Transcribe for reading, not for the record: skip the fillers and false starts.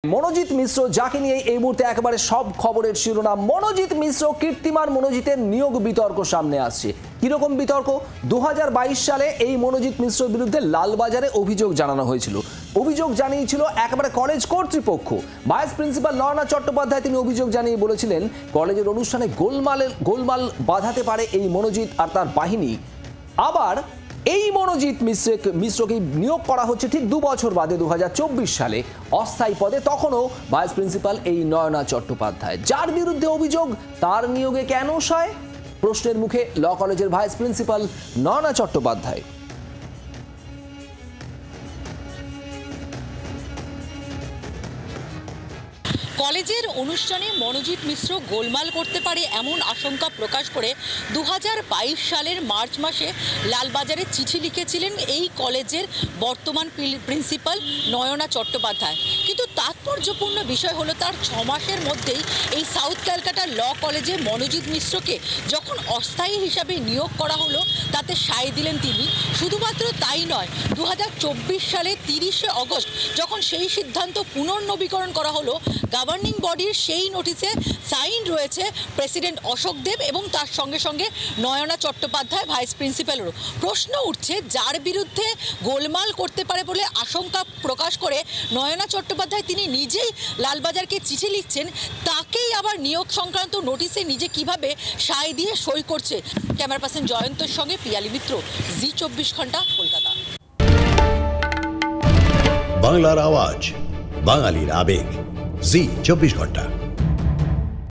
মনোজিৎ মিশ্র যাকে নিয়ে এই মুহূর্তে একেবারে সব খবরের শিরোনাম। মনোজিৎ মিশ্র কীর্তিমান মনোজিতের নিয়োগ বিতর্ক সামনে আসছে। কিরকম বিতর্ক? 2022 সালে এই মনোজিৎ মিশ্রের বিরুদ্ধে লালবাজারে অভিযোগ জানানো হয়েছিল। অভিযোগ জানিয়েছিল একেবারে কলেজ কর্তৃপক্ষ। ভাইস প্রিন্সিপাল নয়না চট্টোপাধ্যায় তিনি অভিযোগ জানিয়ে বলেছিলেন কলেজের অনুষ্ঠানে গোলমাল বাঁধাতে পারে এই মনোজিৎ আর তার বাহিনী। আবার এই মনোজিৎ মিশ্রকে নিয়োগ করা হচ্ছে ঠিক 2 বছর বাদে 2024 সালে অস্থায়ী পদে, তখনও ভাইস প্রিন্সিপাল এই নয়না চট্টোপাধ্যায়। যার বিরুদ্ধে অভিযোগ তার নিয়োগে কেন সয়? প্রশ্নের মুখে ল কলেজের ভাইস প্রিন্সিপাল নয়না চট্টোপাধ্যায়। কলেজের অনুষ্ঠানে মনোজিৎ মিশ্র গোলমাল করতে পারে এমন আশঙ্কা প্রকাশ করে 2022 সালের মার্চ মাসে লালবাজারে চিঠি লিখেছিলেন এই কলেজের বর্তমান প্রিন্সিপাল নয়না চট্টোপাধ্যায়। কিন্তু তাৎপর্যপূর্ণ বিষয় হলো তার 6 মাসের মধ্যেই এই সাউথ ক্যালকাটা ল কলেজে মনোজিৎ মিশ্রকে যখন অস্থায়ী হিসাবে নিয়োগ করা হলো তাতে সায় দিলেন তিনি। শুধুমাত্র তাই নয়, 2024 সালে 30শে অগস্ট যখন সেই সিদ্ধান্ত পুনর্নবীকরণ করা হলো, গভর্নিং বডির সেই নোটিশে সাইন রয়েছে প্রেসিডেন্ট অশোক দেব এবং তার সঙ্গে সঙ্গে নয়না চট্টোপাধ্যায় ভাইস প্রিন্সিপালেরও। প্রশ্ন উঠছে যার বিরুদ্ধে গোলমাল করতে পারে বলে আশঙ্কা প্রকাশ করে নয়না চট্টোপাধ্যায় তিনি নিজেই লালবাজারকে চিঠি লিখছেন, তাকেই আবার নিয়োগ সংক্রান্ত নোটিশে নিজে কিভাবে সায় দিয়ে সই করছে। ক্যামেরা পার্সন জয়ন্তর সঙ্গে পিয়ালি মিত্র, জি 24 ঘন্টা, কলকাতা। বাংলার আওয়াজ, বাঙালির আবেগ, জি 24 ঘন্টা।